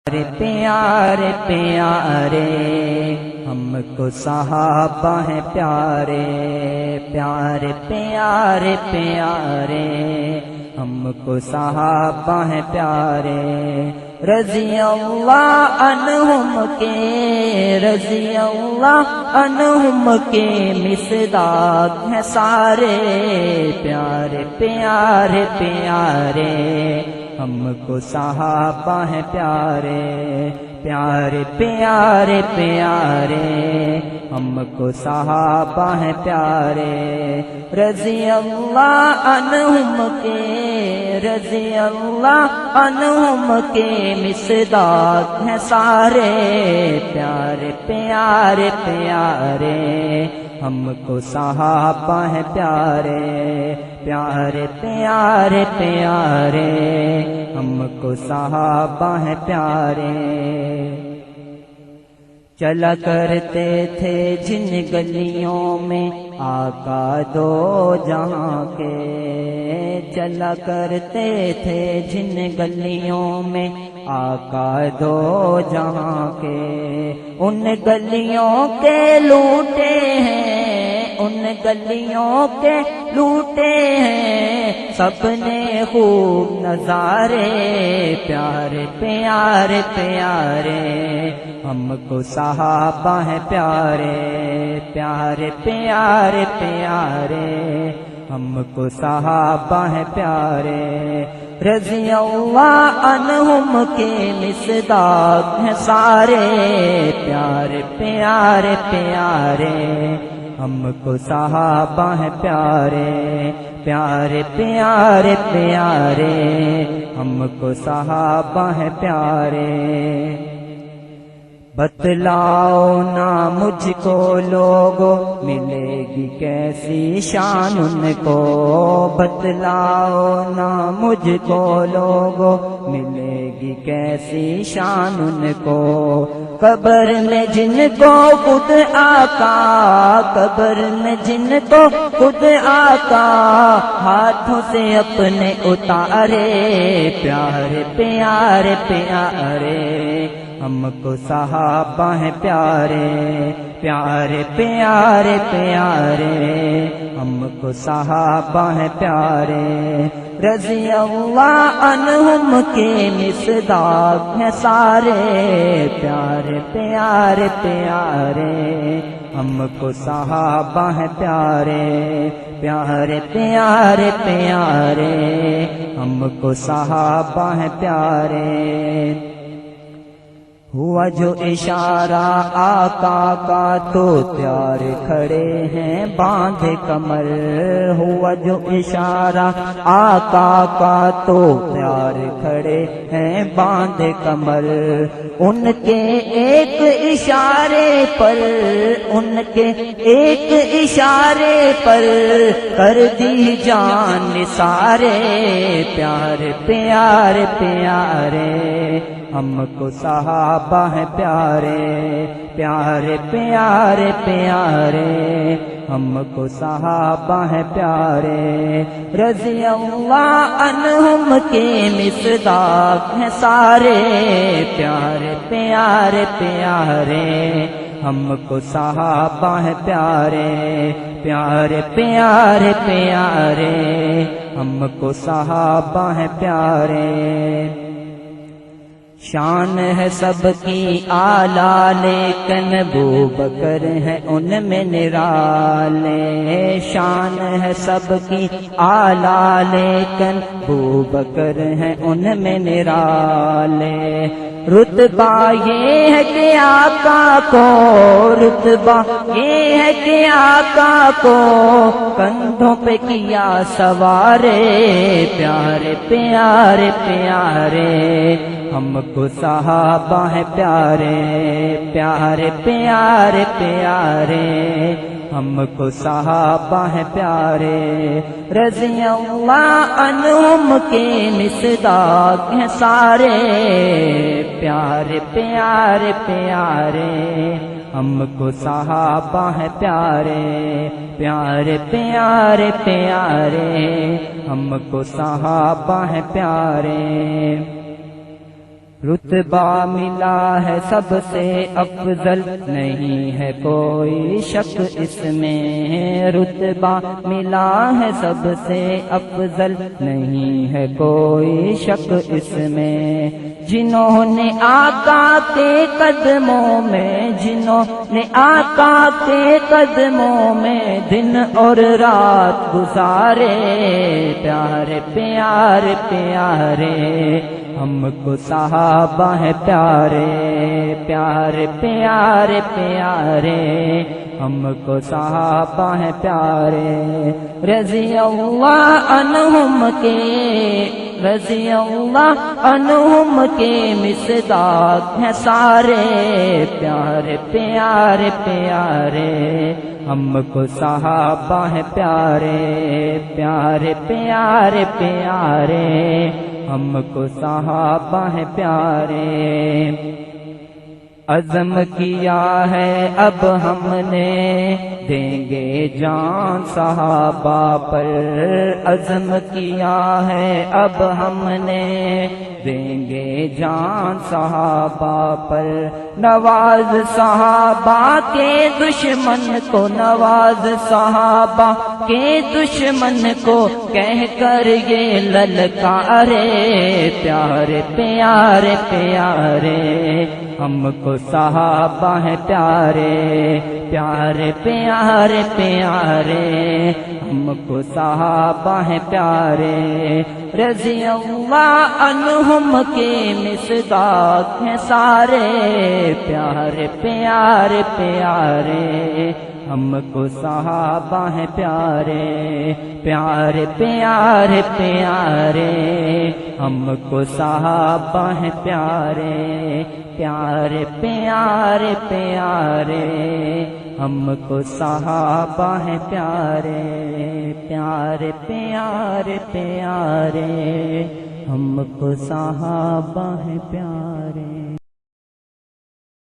پیارے پیارے ہم کو صحابہ ہیں پیارے پیارے پیارے پیارے ہم کو صحابہ ہیں پیارے رضی اللہ عنہم کے رضی اللہ عنہم کے مصداق ہیں سارے پیارے پیارے پیارے ہم کو صحابہ ہیں پیارے پیارے پیارے پیارے ہم کو صحابہ ہیں پیارے رضی اللہ عنہم کے رضی اللہ عنہم کے مصداق ہیں سارے پیارے پیارے پیارے ہم کو صحابہ ہیں پیارے پیارے پیارے پیارے ہم کو صحابہ ہیں پیارے چلا کرتے تھے جن گلیوں میں آقا دو جہاں کے چلا کرتے تھے جن گلیوں میں آقا دو جہاں کے ان گلیوں کے لوٹے ہیں ان گلیوں کے لوٹے ہیں سب نے خوب نظارے پیارے پیارے پیارے ہم کو صحابہ ہیں پیارے پیارے پیارے پیارے ہم کو صحابہ ہیں پیارے رضی اللہ عنہم کے مصداق ہیں سارے پیارے پیارے پیارے ہم کو صحابہ ہیں پیارے پیارے پیارے پیارے ہم کو صحابہ ہیں پیارے بتلاؤ نا مجھ کو لوگو ملے گی کیسی شان ان کو بتلاؤ نا مجھ کو لوگو ملے گی کیسی شان ان کو قبر میں جن کو خود آقا قبر میں جن کو خود آقا ہاتھوں سے اپنے اتارے پیارے پیارے پیارے ہم کو صحابہ ہیں پیارے پیارے پیارے پیارے ہم کو صحابہ ہیں پیارے رضی اللہ عنہم کے مصداق ہیں سارے پیارے پیارے پیارے ہم کو صحابہ ہیں پیارے پیارے پیارے پیارے ہم کو صحابہ ہیں پیارے ہوا جو اشارہ آقا کا تو پیار کھڑے ہیں باندھے کمر ہوا جو اشارہ آقا کا تو پیار کھڑے ہیں باندھے کمر ان کے ایک اشارے پر ان کے ایک اشارے پر کر دی جان نثارے پیارے پیارے پیارے ہم کو صحابہ ہیں پیارے پیارے پیارے پیارے ہم کو صحابہ ہیں پیارے رضی اللہ عنہم کے مصداق ہیں سارے پیارے پیارے پیارے ہم کو صحابہ ہیں پیارے پیارے پیارے پیارے ہم کو صحابہ ہیں پیارے شان ہے سب کی اعلیٰ لیکن ابو بکر ہے ان میں نرالے شان ہے سب کی اعلیٰ لیکن ابو بکر ہے ان میں نرالے رتبہ یہ ہے کہ آقا کو رتبہ یہ ہے کہ آقا کو کندھوں پہ کیا سوارے پیارے پیارے پیارے ہم کو صحابہ ہیں پیارے پیارے پیارے پیارے ہم کو صحابہ ہیں پیارے رضی اللہ عنہم کے مصداق ہیں سارے پیارے پیارے پیارے ہم کو صحابہ ہیں پیارے پیارے پیارے پیارے ہم کو صحابہ ہیں پیارے رتبہ ملا ہے سب سے افضل، نہیں ہے کوئی شک اس میں، رتبہ ملا ہے سب سے افضل، نہیں ہے کوئی شک اس میں۔ جنہوں نے آقا کے قدموں میں، جنہوں نے آقا کے قدموں میں دن اور رات گزارے، پیارے پیارے پیارے ہم کو صحابہ ہیں پیارے، پیارے پیارے پیارے ہم کو صحابہ ہیں پیارے، رضی اللہ عنہم کے، رضی اللہ عنہم کے مصداق ہیں سارے، پیارے پیارے پیارے ہم کو صحابہ ہیں پیارے، پیارے پیارے پیارے ہم کو صحابہ ہیں پیارے۔ عزم کیا ہے اب ہم نے دیں گے جان صحابہ پر، عزم کیا ہے اب ہم نے دیں گے جان صحابہ پر، نواز صحابہ کے دشمن کو، نواز صحابہ کے دشمن کو کہہ کر یہ للکارے، پیارے پیارے پیارے ہم کو صحابہ ہیں پیارے، پیارے پیارے پیارے ہم کو صحابہ ہیں پیارے، رضی اللہ عنہم کے مصداق ہیں سارے، پیارے پیارے پیارے ہم کو صحابہ ہیں پیارے، پیارے پیارے پیارے ہم کو صحابہ ہیں پیارے، پیارے پیارے پیارے ہم کو صحابہ ہیں پیارے، پیارے پیارے پیارے ہم کو صحابہ ہیں پیارے۔